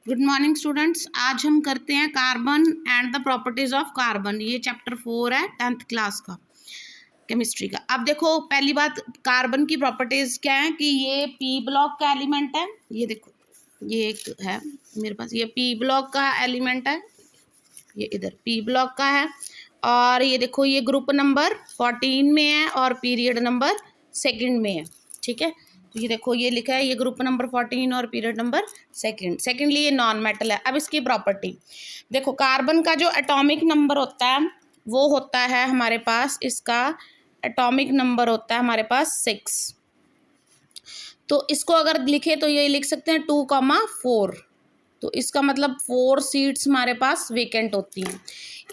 Good morning students. आज हम करते हैं carbon and the properties of carbon. ये चैप्टर 4 है 10th क्लास का केमिस्ट्री का। अब देखो, पहली बात, कार्बन की प्रॉपर्टीज क्या है कि ये पी ब्लॉक का एलिमेंट है। ये देखो, ये एक है मेरे पास, ये पी ब्लॉक का एलिमेंट है, ये इधर पी ब्लॉक का है। और ये देखो, ये ग्रुप नंबर 14 में है और पीरियड नंबर 2 में है। ठीक है, तो ये देखो, ये लिखा है, ये ग्रुप नंबर 14 और पीरियड नंबर 2। सेकेंडली ये नॉन मेटल है। अब इसकी प्रॉपर्टी देखो, कार्बन का जो एटॉमिक नंबर होता है वो होता है हमारे पास, इसका एटॉमिक नंबर होता है हमारे पास 6। तो इसको अगर लिखे तो ये लिख सकते हैं 2,4। तो इसका मतलब 4 सीट्स हमारे पास वेकेंट होती हैं।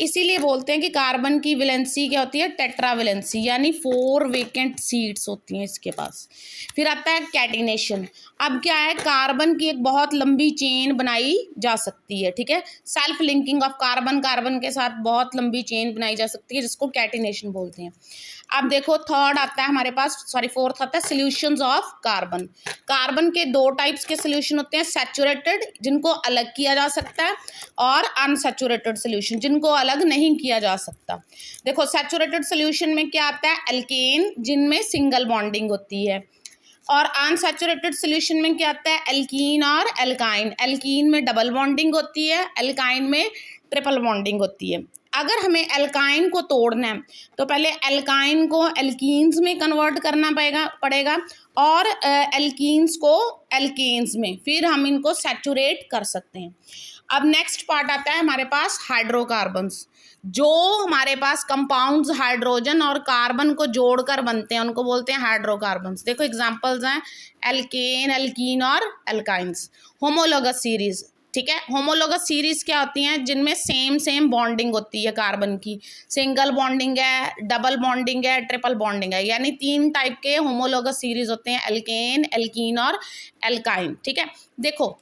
इसीलिए बोलते हैं कि कार्बन की वैलेंसी क्या होती है, टेट्रावैलेंसी, यानी 4 वेकेंट सीट्स होती हैं इसके पास। फिर आता है कैटिनेशन। अब क्या है, कार्बन की एक बहुत लंबी चेन बनाई जा सकती है। ठीक है, self linking of carbon, carbon के साथ बहुत लंबी चेन बनाई जा सकती है, जिसको कैटिनेशन बोलते हैं। अब देखो, थर्ड आता है हमारे पास, फोर्थ आता है सॉल्यूशंस ऑफ कार्बन। कार्बन के 2 टाइप्स के सॉल्यूशन होते हैं, सैचुरेटेड जिनको अलग किया जा सकता है, और अनसैचुरेटेड सॉल्यूशन जिनको अलग नहीं किया जा सकता। देखो, सैचुरेटेड सॉल्यूशन में क्या आता है, एल्केन जिनमें सिंगल बॉन्डिंग होती है, और अनसैचुरेटेड सॉल्यूशन में क्या आता है, एल्कीन और एल्काइन। एल्कीन में डबल बॉन्डिंग होती है, एल्काइन में ट्रिपल बॉन्डिंग होती है। अगर हमें एल्काइन को तोड़ना है तो पहले एल्काइन को एल्कीन्स में कन्वर्ट करना पड़ेगा और एल्कीन्स को एल्केन्स में, फिर हम इनको सैचुरेट कर सकते हैं। अब नेक्स्ट पार्ट आता है हमारे पास हाइड्रोकार्बन्स। जो हमारे पास कंपाउंड्स हाइड्रोजन और कार्बन को जोड़कर बनते हैं उनको बोलते हैं हाइड्रोकार्बन्स। देखो एग्जांपल्स हैं एल्केन, एल्कीन और एल्काइंस। होमोलोगस सीरीज, ठीक है, होमोलोगस सीरीज क्या होती हैं, जिनमें सेम बॉन्डिंग होती है कार्बन की। सिंगल बॉन्डिंग है, डबल बॉन्डिंग है, ट्रिपल बॉन्डिंग है, यानी 3 टाइप के होमोलोगस सीरीज होते हैं, एल्केन, एल्कीन और एल्काइन। ठीक है, देखो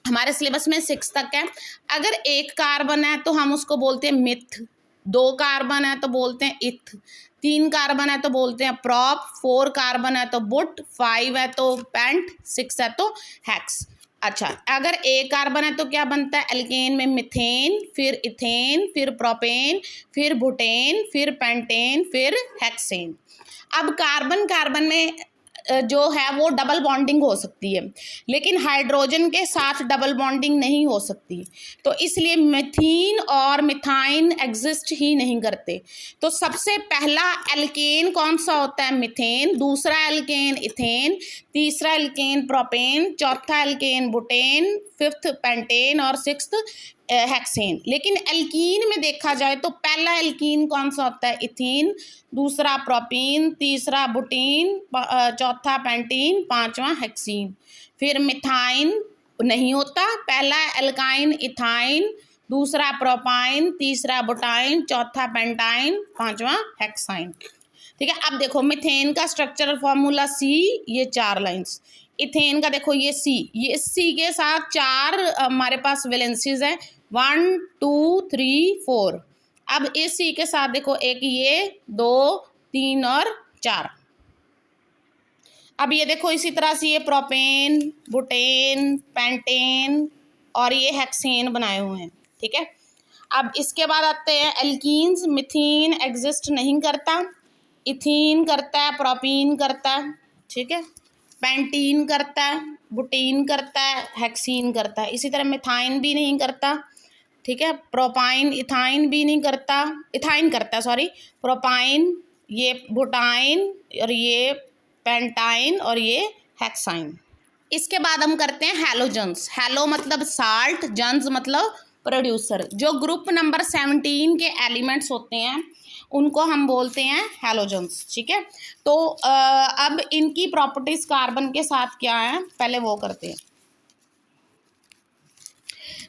हमारे सिलेबस में 6 तक है। अगर 1 कार्बन है तो हम उसको बोलते हैं मिथ, 2 कार्बन है तो बोलते हैं इथ, 3 कार्बन है तो बोलते हैं प्रॉप, 4 कार्बन है तो बुट, 5 है तो पेंट, 6 है तो हेक्स। अच्छा, अगर 1 कार्बन है तो क्या बनता है, एल्केन में मिथेन, फिर इथेन, फिर प्रोपेन, फिर बुटेन, फिर पेंटेन, फिर हेक्सेन। अब कार्बन कार्बन में जो है वो डबल बॉन्डिंग हो सकती है, लेकिन हाइड्रोजन के साथ डबल बॉन्डिंग नहीं हो सकती, तो इसलिए मिथीन और मिथाइन एग्जिस्ट ही नहीं करते। तो सबसे पहला एल्केन कौन सा होता है, मिथेन, दूसरा एल्केन इथेन, तीसरा एल्केन प्रोपेन, चौथा एल्केन बुटेन, 5th पेंटेन और 6th हेक्सेन। लेकिन एल्कीन में देखा जाए तो पहला एल्कीन कौन सा होता है, इथीन, दूसरा प्रोपीन, तीसरा बुटीन, चौथा पेंटीन, 5वां हेक्सीन। फिर मिथाइन नहीं होता, पहला एल्काइन इथाइन, दूसरा प्रोपाइन, तीसरा बुटाइन, चौथा पेंटाइन, 5वां हेक्साइन। ठीक है, अब देखो मिथेन का स्ट्रक्चरल फॉर्मूला सी, ये 4 लाइंस। इथेन का देखो ये सी, ये सी के साथ 4 हमारे पास वैलेंसीज हैं, 1 2 3 4। अब इस सी के साथ देखो एक ये, 2 3 और 4। अब ये देखो इसी तरह से ये प्रोपेन, बुटेन, पेंटेन और ये हेक्सेन बनाए हुए हैं। ठीक है, अब इसके बाद आते हैं एल्कीन्स। मिथीन एग्जिस्ट नहीं करता, इथीन करता है, प्रोपीन करता है, ठीक है, पेंटीन करता है, बुटीन करता है, हेक्सीन करता है। इसी तरह मिथाइन भी नहीं करता, ठीक है, प्रोपाइन इथाइन भी नहीं करता, इथाइन करता है सॉरी, प्रोपाइन, ये बुटाइन और ये पेंटाइन और ये हेक्साइन। इसके बाद हम करते हैं हैलोजन्स। हैलो मतलब साल्ट, जन्स मतलब प्रोड्यूसर। जो ग्रुप नंबर 17 के एलिमेंट्स होते हैं उनको हम बोलते हैं हैलोजन्स। ठीक है, तो अब इनकी प्रॉपर्टीज कार्बन के साथ क्या है, पहले वो करते हैं।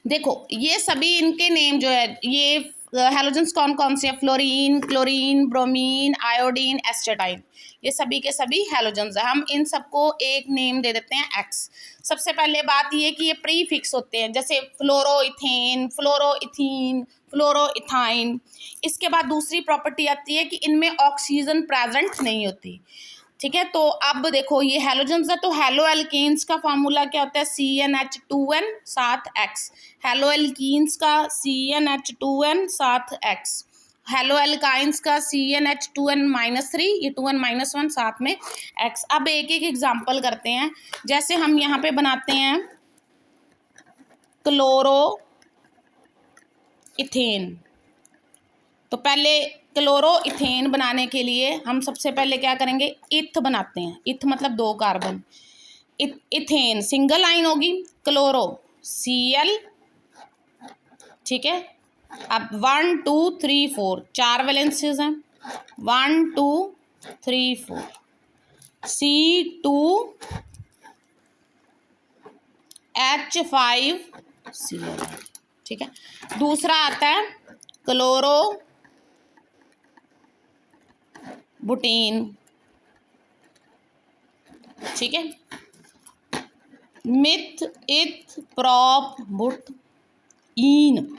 देखो ये सभी इनके नेम जो है, ये हैलोजन्स कौन कौन से हैं, fluorine, chlorine, bromine, iodine, astatine, ये सभी के सभी हैलोजन्स हैं। हम इन सबको एक नेम दे देते हैं एक्स। सबसे पहले बात ये कि ये प्रीफिक्स होते हैं, जैसे फ्लोरोइथेन, फ्लोरोइथीन, फ्लोरोइथाइन। इसके बाद दूसरी प्रॉपर्टी आती है कि इनमें ऑक्सीजन प्रेजेंट नहीं होती। ठीक है। तो अब देखो ये हेलोजन्स है, तो हेलो एल्केन्स का फार्मूला क्या होता है, CnH2n 7x। हेलो एल्कीन्स का CnH2n 7x। हेलो एल्काइंस का CnH2n -3, ये 2n -1 साथ में x। अब एक एक एग्जाम्पल करते हैं। जैसे हम यहाँ पे बनाते हैं क्लोरो इथेन, तो पहले क्लोरो इथेन बनाने के लिए हम सबसे पहले क्या करेंगे, इथ बनाते हैं। इथ मतलब 2 कार्बन, इथेन सिंगल लाइन होगी, क्लोरो Cl, ठीक है। अब 1 2 3 4 4 वैलेंसीज हैं, 1 2 3 4 C2H5Cl, ठीक है। दूसरा आता है क्लोरो बुटीन, ठीक है। मिथ इथ प्रॉप बुट ईन,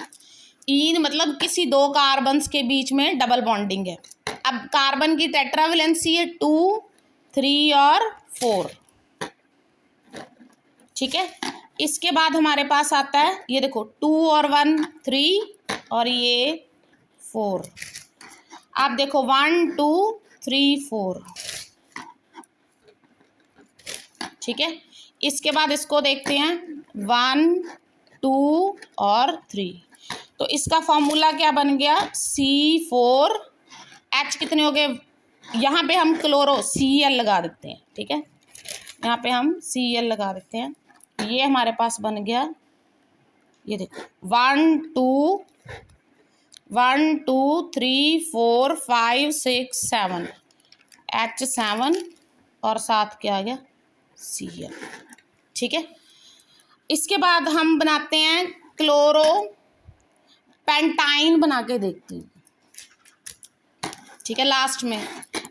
ईन मतलब किसी 2 कार्बन्स के बीच में डबल बॉन्डिंग है। अब कार्बन की टेट्रावेलेंसी है 2 3 और 4, ठीक है। इसके बाद हमारे पास आता है ये देखो 2 और 1 3 और ये 4। आप देखो 1 2 3 4, ठीक है। इसके बाद इसको देखते हैं 1 2 और 3, तो इसका फॉर्मूला क्या बन गया, C4H कितने हो गए, यहाँ पे हम क्लोरो Cl लगा देते हैं, ठीक है। यहाँ पे हम Cl लगा देते हैं, ये हमारे पास बन गया, ये देखो 1 2 3 4 5 6 7 H7 और साथ क्या आ गया Cl, ठीक है। इसके बाद हम बनाते हैं क्लोरो पेंटाइन, बना के देखते हैं, ठीक है, लास्ट में।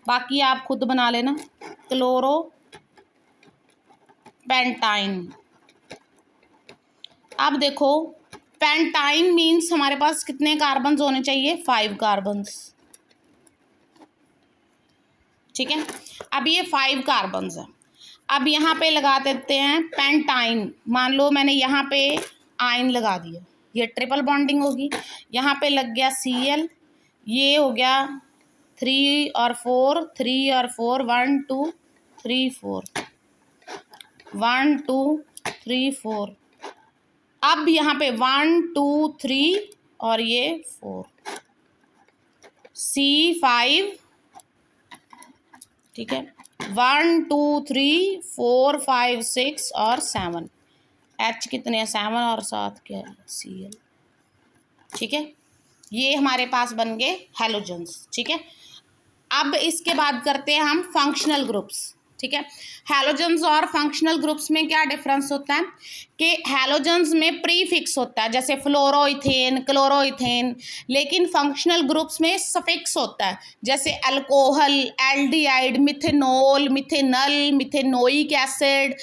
बाकी आप खुद बना लेना। क्लोरो पेंटाइन, अब देखो पेंटाइन मीन्स हमारे पास कितने कार्बन्स होने चाहिए, 5 कार्बन्स, ठीक है। अब ये 5 कार्बन्स है। अब यहाँ पे लगा देते हैं पेंटाइन, मान लो मैंने यहाँ पे आयन लगा दिया, ये ट्रिपल बॉन्डिंग होगी, यहाँ पे लग गया Cl, ये हो गया 3 और 4 3 और 4 1 2 3 4 1 2 3 4, अब यहाँ पे 1 2 3 और ये 4 C5, ठीक है। 1 2 3 4 5 6 और 7 H कितने हैं, 7 और 7 क्या है Cl, ठीक है। ये हमारे पास बन गए हैलोजन्स, ठीक है। अब इसके बाद करते हैं हम फंक्शनल ग्रुप्स, ठीक है। हैलोजन्स और फंक्शनल ग्रुप्स में क्या डिफरेंस होता है कि हैलोजन्स में प्रीफिक्स होता है, जैसे फ्लोरोइथेन क्लोरोइथेन, लेकिन फंक्शनल ग्रुप्स में सफिक्स होता है, जैसे alcohol aldehyde methanol methanal methanoic acid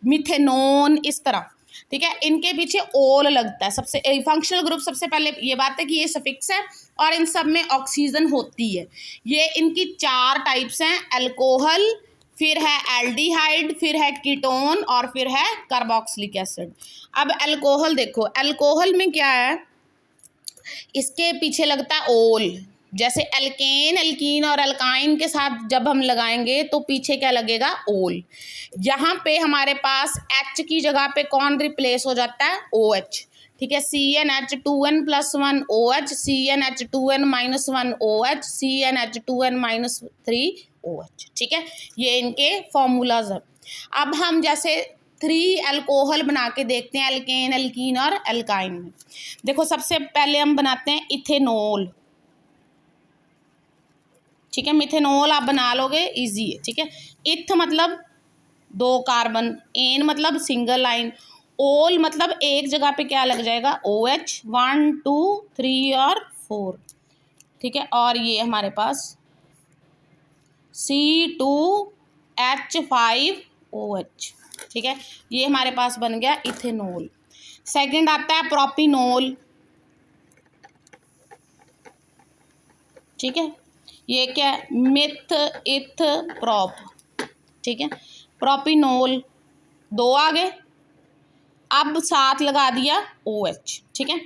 methanone, इस तरह, ठीक है। इनके पीछे ओल लगता है। सबसे फंक्शनल ग्रुप, सबसे पहले ये बात है कि ये सफिक्स है और इन सब में ऑक्सीजन होती है। ये इनकी 4 टाइप्स हैं, अल्कोहल, फिर है एल्डिहाइड, फिर है कीटोन और फिर है कार्बोक्सिलिक एसिड। अब अल्कोहल देखो, अल्कोहल में क्या है, इसके पीछे लगता है ओल, जैसे एल्केन एल्कीन और एल्काइन के साथ जब हम लगाएंगे तो पीछे क्या लगेगा, ओल। यहाँ पे हमारे पास H की जगह पे कौन रिप्लेस हो जाता है, OH, ठीक है। CnH2n +1 OH, CnH2n -1 OH, CnH2n -3 OH, ठीक है। ये इनके फॉर्मूलाज हैं। अब हम जैसे 3 अल्कोहल बना के देखते हैं एल्केन एल्कीन और एल्काइन में। देखो सबसे पहले हम बनाते हैं इथेनॉल, ठीक है। मिथेनॉल आप बना लोगे, इजी है, ठीक है। इथ मतलब 2 कार्बन, एन मतलब सिंगल लाइन, ओल मतलब एक जगह पे क्या लग जाएगा, OH 1 2 3 और 4, ठीक है। और ये हमारे पास C2H5OH, ठीक है। ये हमारे पास बन गया इथेनॉल। सेकंड आता है प्रोपिनॉल, ठीक है। ये क्या है, मिथ इथ प्रॉप, ठीक है। प्रोपिनोल 2 आ गए, अब साथ लगा दिया OH, ठीक है।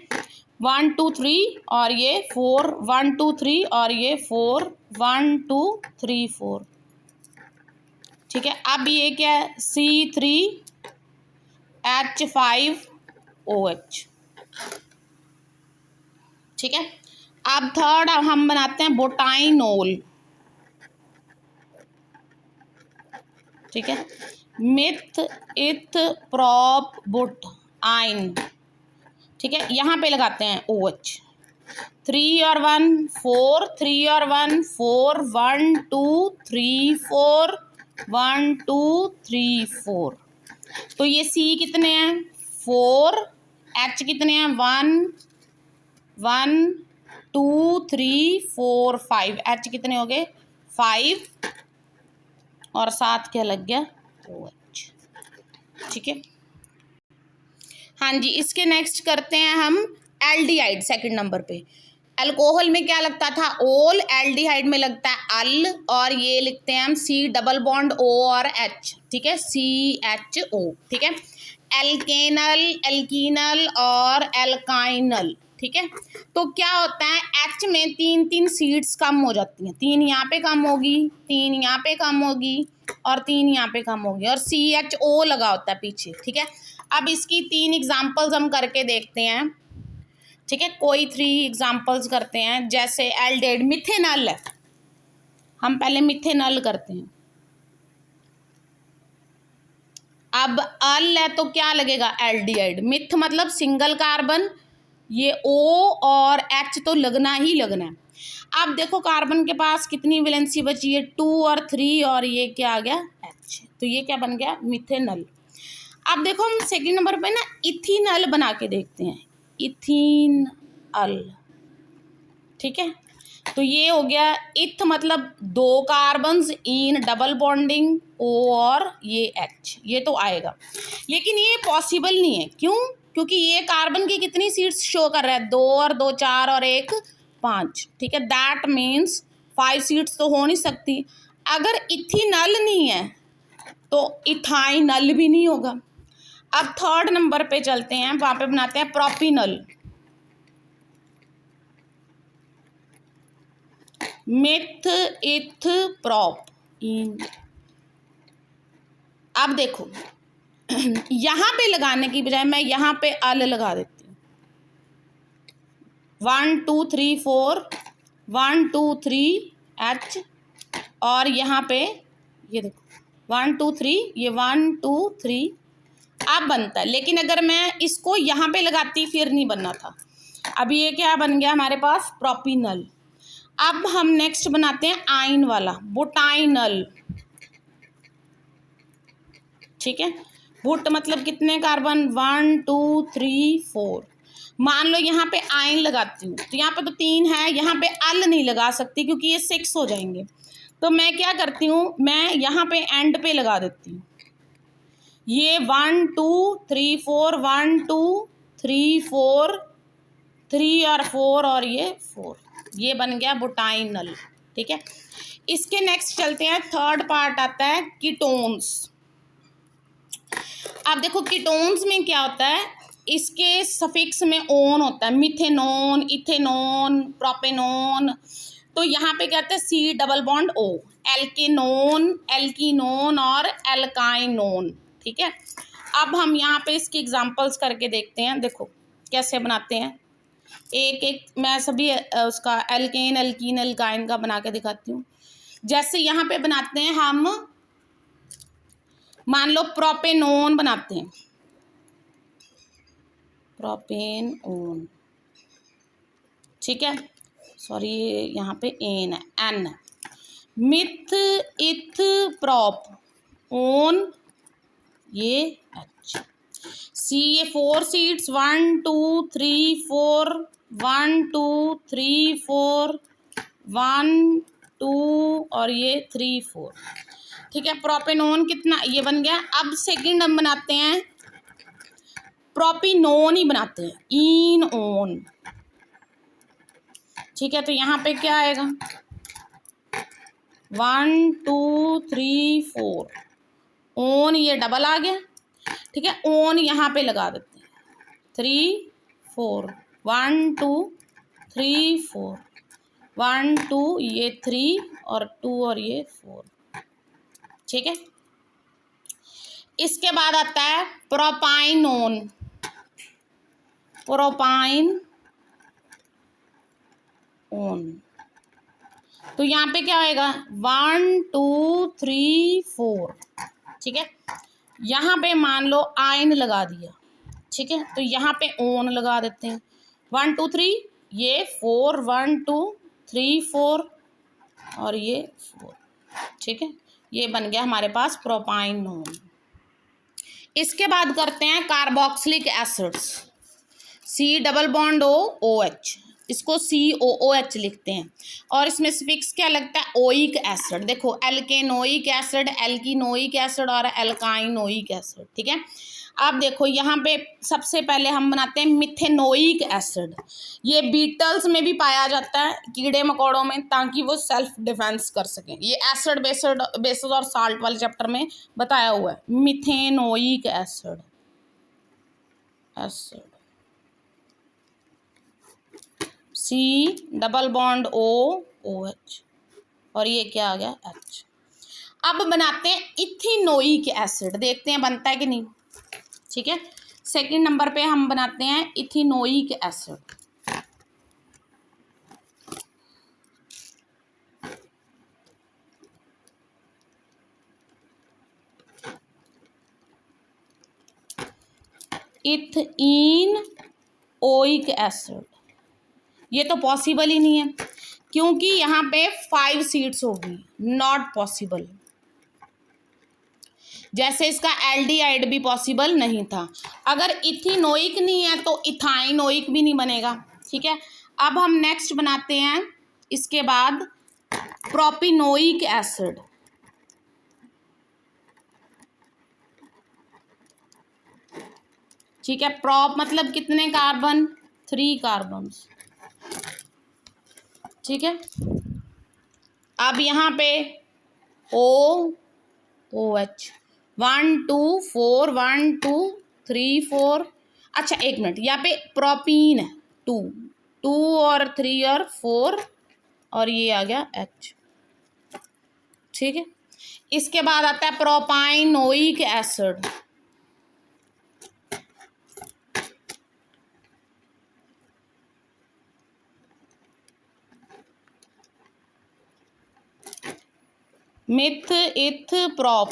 1 2 3 और ये 4, 1 2 3 और ये 4, 1 2 3 4, ठीक है। अब ये क्या है, C3H5OH, ठीक है। अब थर्ड हम बनाते हैं बोटाइनोल, ठीक है। मिथ इथ प्रॉप बुट आइन, ठीक है। यहाँ पे लगाते हैं OH, 3 और 1 4, 3 और 1 4, 1 2 3 4, 1 2 3 4, तो ये C कितने हैं 4, H कितने हैं 1 1 2 3 4 5, H कितने हो गए 5, और साथ क्या लग गया OH, ठीक है। हाँ जी, इसके नेक्स्ट करते हैं हम एल्डिहाइड सेकंड नंबर पे। अल्कोहल में क्या लगता था ओल, एल्डिहाइड में लगता है अल, और ये लिखते हैं हम C डबल बॉन्ड O और H, ठीक है, CHO, ठीक है। एल्केनल, एल्कीनल और एल्काइनल, ठीक है। तो क्या होता है H में 3 सीड्स कम हो जाती हैं, 3 यहाँ पे कम होगी, 3 यहाँ पे कम होगी और 3 यहाँ पे कम होगी, और CHO लगा होता है पीछे, ठीक है। अब इसकी 3 एग्जाम्पल्स हम करके देखते हैं, ठीक है। कोई 3 एग्जाम्पल्स करते हैं, जैसे एल्डेड मिथेनल है, हम पहले मिथेनल करते हैं। अब अल है तो क्या लगेगा एल्डिहाइड, मिथ मतलब सिंगल कार्बन, ये O और H तो लगना ही लगना है। अब देखो कार्बन के पास कितनी वैलेंसी बची है 2 और 3, और ये क्या आ गया H, तो ये क्या बन गया मिथेनल। अब देखो हम सेकंड नंबर पे ना इथेनॉल बना के देखते हैं, इथेनॉल, ठीक है। तो ये हो गया इथ मतलब 2 carbons, in double bonding O और ये H, ये तो आएगा, लेकिन ये पॉसिबल नहीं है, क्यों, क्योंकि ये कार्बन की कितनी सीड्स शो कर रहा है 2 और 2 4 और 1 5, ठीक है। दैट मीन्स 5 सीड्स तो हो नहीं सकती। अगर इथेनॉल नहीं है तो इथाइनल भी नहीं होगा। अब थर्ड नंबर पे चलते हैं, वहां पे बनाते हैं प्रोपिनल, मिथ इथ प्रॉप इन। अब देखो यहां पे लगाने की बजाय मैं यहां पे अल लगा देती हूँ, 1 2 3 4, 1 2 3 H, और यहाँ पे ये देखो 1 2 3, ये 1 2 3, अब बनता है। लेकिन अगर मैं इसको यहाँ पे लगाती फिर नहीं बनना था। अब ये क्या बन गया हमारे पास प्रोपिनल। अब हम नेक्स्ट बनाते हैं आइन वाला बुटाइनल, ठीक है। बुट मतलब कितने कार्बन 1 2 3 4, मान लो यहाँ पे आइन लगाती हूँ तो यहाँ पे तो 3 है, यहाँ पे अल नहीं लगा सकती क्योंकि ये 6 हो जाएंगे, तो मैं क्या करती हूँ मैं यहाँ पे एंड पे लगा देती हूँ, ये 1 2 3 4, 1 2 3 4, 3 और 4 और ये 4, ये बन गया बुटाइनल, ठीक है। इसके नेक्स्ट चलते हैं, थर्ड पार्ट आता है कीटोन्स। अब देखो कीटोन्स में क्या होता है, इसके सफिक्स में ओन होता है, मिथेनोन, इथेनोन, प्रोपेनोन, तो यहाँ पे कहते हैं C डबल बॉन्ड O, एल्केनोन, एल्कीनोन और एल्काइनोन, ठीक है। अब हम यहाँ पे इसकी एग्जांपल्स करके देखते हैं, देखो कैसे बनाते हैं, एक एक मैं सभी उसका एल्केन, एल्कीन, एल्काइन का बना के दिखाती हूँ। जैसे यहाँ पे बनाते हैं हम, मान लो प्रोपेनोन बनाते हैं, प्रोपेनोन, ठीक है, सॉरी यहाँ पे एन है, एन है, मिथ इथ प्रॉप ओन, ये H, C, ये 4 सीड्स 1 2 3 4, 1 2 3 4, 1 2 और ये 3 4, ठीक है। प्रोपेनोन कितना ये बन गया। अब सेकंड हम बनाते हैं प्रोपिनोन ही बनाते हैं, इन ओन, ठीक है। तो यहाँ पे क्या आएगा 1 2 3 4, ओन ये डबल आ गया, ठीक है। ओन यहाँ पे लगा देते हैं, 3 4, 1 2 3 4, 1 2, ये 3 और 2 और ये 4, ठीक है। इसके बाद आता है प्रोपाइनोन, प्रोपाइन ओन। तो यहाँ पे क्या होएगा, 1 2 3 4, ठीक है। यहाँ पे मान लो आइन लगा दिया, ठीक है, तो यहाँ पे ओन लगा देते हैं, 1 2 3, ये 4, 1 2 3 4 और ये 4, ठीक है। ये बन गया हमारे पास प्रोपाइनोन। इसके बाद करते हैं carboxylic acids, C double bond OH, इसको COOH लिखते हैं, और इसमें फिक्स क्या लगता है, ओइक एसिड। देखो एल्केनोइक एसिड, एल्कीनोइक एसिड और एल्काइनोइक एसिड, ठीक है। अब देखो यहाँ पे सबसे पहले हम बनाते हैं मिथेनोइक एसिड। ये बीटल्स में भी पाया जाता है, कीड़े मकोड़ों में, ताकि वो सेल्फ डिफेंस कर सकें। ये एसिड बेसिस और साल्ट वाले चैप्टर में बताया हुआ है, methanoic acid. C double bond OH और ये क्या आ गया H। अब बनाते हैं इथिनोइक एसिड, देखते हैं बनता है कि नहीं, ठीक है। सेकंड नंबर पे हम बनाते हैं इथिनोइक एसिड। इथीनोइक एसिड, ये तो पॉसिबल ही नहीं है, क्योंकि यहाँ पे 5 सीट्स होगी, नॉट पॉसिबल। जैसे इसका एल्डिहाइड भी पॉसिबल नहीं था। अगर इथिनोइक नहीं है तो इथाइनोइक भी नहीं बनेगा, ठीक है। अब हम नेक्स्ट बनाते हैं इसके बाद प्रोपिनोइक एसिड। ठीक है, प्रॉप मतलब कितने कार्बन, 3 कार्बन, ठीक है। अब यहाँ पे OH 1 2 4, 1 2 3 4। अच्छा एक मिनट, यहाँ पे प्रोपीन है 2 और 3 और 4 और ये आ गया H, ठीक है। इसके बाद आता है propanoic acid. Meth eth prop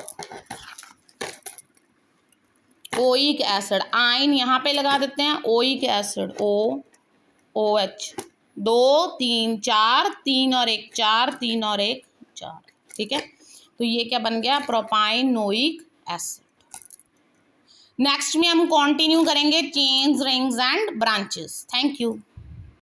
oic acid, आइन यहाँ पे लगा देते हैं, ओइक एसिड OH 2 3 4, 3 और 1 4, 3 और 1 4, ठीक है। तो ये क्या बन गया, प्रोपाइनोइक एसिड। नेक्स्ट में हम कंटिन्यू करेंगे chains, rings and branches. Thank you.